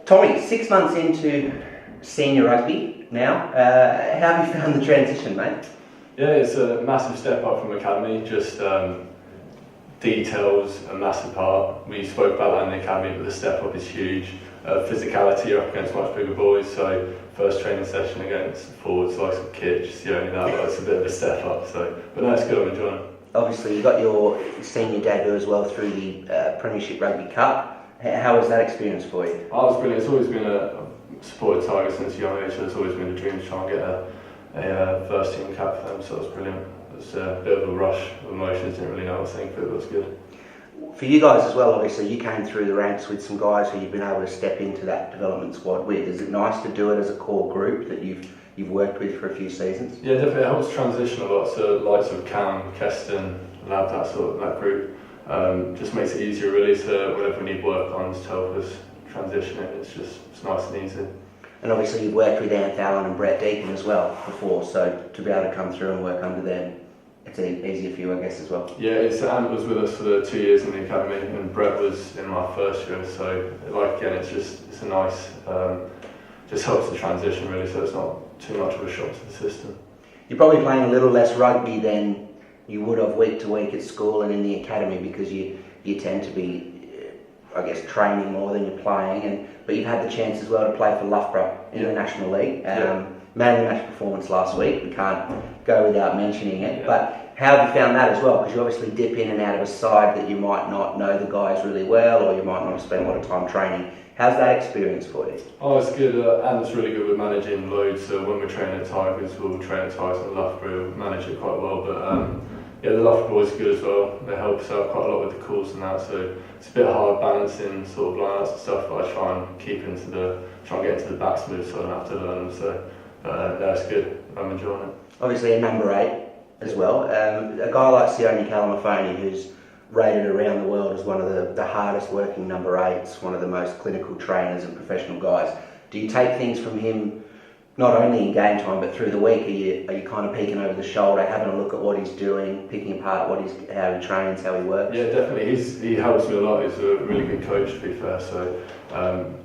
Tommy, 6 months into senior rugby now, how have you found the transition, mate? Yeah, it's a massive step up from academy. Just details a massive part. We spoke about that in the academy, but the step up is huge. Physicality, you're up against much bigger boys, so first training session against forwards like Kitch, Sione Lauaki, it's a bit of a step up. But no, it's good. I'm enjoying it. Obviously, you got your senior debut as well through the Premiership Rugby Cup. How was that experience for you? Oh, it's brilliant. It's always been a supported Tiger since a young age, so it's always been a dream to try and get a first team cap for them, so it was brilliant. It was a bit of a rush of emotions, didn't really know what to think, but it was good. For you guys as well, obviously, you came through the ranks with some guys who you've been able to step into that development squad with. Is it nice to do it as a core group that you've worked with for a few seasons? Yeah, definitely. It helps transition a lot, so likes of Cam, Keston, Lab, that group. Just makes it easier really, so whenever we need work on to help us transition it, it's nice and easy. And obviously you've worked with Ant Allen and Brett Deacon as well before, so to be able to come through and work under them, it's easier for you, I guess, as well. Yeah, Ant was with us for the 2 years in the academy, and Brett was in my first year, so again, it's a nice, just helps the transition really, so it's not too much of a shock to the system. You're probably playing a little less rugby than you would have week to week at school and in the academy because you tend to be, I guess, training more than you're playing, but you've had the chance as well to play for Loughborough in the National League. Man of the match performance last week, we can't go without mentioning it, but how have you found that as well? Because you obviously dip in and out of a side that you might not know the guys really well, or you might not have spent a lot of time training. How's that experience for you? Oh, it's good. Ant's really good with managing loads, so when we're training at Tigers, we'll train at Tigers and Loughborough, manage it quite well, but yeah, the Loughborough boys are good as well. They help us out quite a lot with the calls and that, so it's a bit hard balancing sort of lineouts and stuff, but I try and get into the backs moves so I don't have to learn them, so that's good. I'm enjoying it. Obviously a number 8 as well. A guy like Sione Lauaki, who's rated around the world as one of the hardest working number 8s, one of the most clinical trainers and professional guys. Do you take things from him not only in game time but through the week? Are you kind of peeking over the shoulder, having a look at what he's doing, picking apart how he trains, how he works? Yeah, definitely. He helps me a lot. He's a really good coach, to be fair. So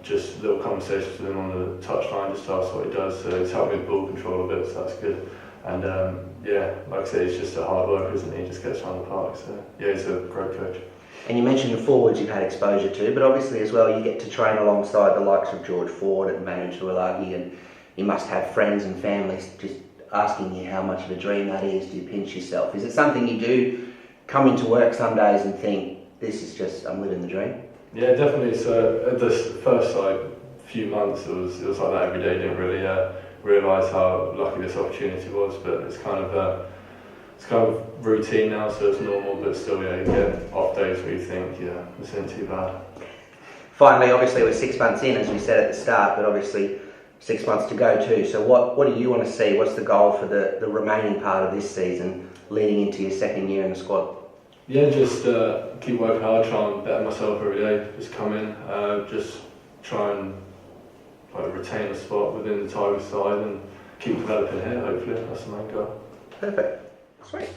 just little conversations with him on the touchline, just ask what he does. So he's helped me with ball control a bit, so that's good. And yeah, like I say, he's just a hard worker, isn't he? He just gets around the park. So yeah, he's a great coach. And you mentioned the forwards you've had exposure to, but obviously as well you get to train alongside the likes of George Ford and Manu Tuilagi, and you must have friends and families just asking you how much of a dream that is. Do you pinch yourself? Is it something you do come into work some days and think, this is just, I'm living the dream? Yeah, definitely. So at the first few months it was like that every day. Didn't really realise how lucky this opportunity was, but it's kind of routine now, so it's normal, but still, yeah, you get off days where you think, yeah, this isn't too bad. Finally, obviously we're 6 months in, as we said at the start, but obviously 6 months to go too. So what do you want to see? What's the goal for the remaining part of this season, leading into your second year in the squad? Yeah, just keep working hard, try and better myself every day. Just come in, just try and retain a spot within the Tigers side and keep developing here. Hopefully, that's the main goal. Perfect. Sweet.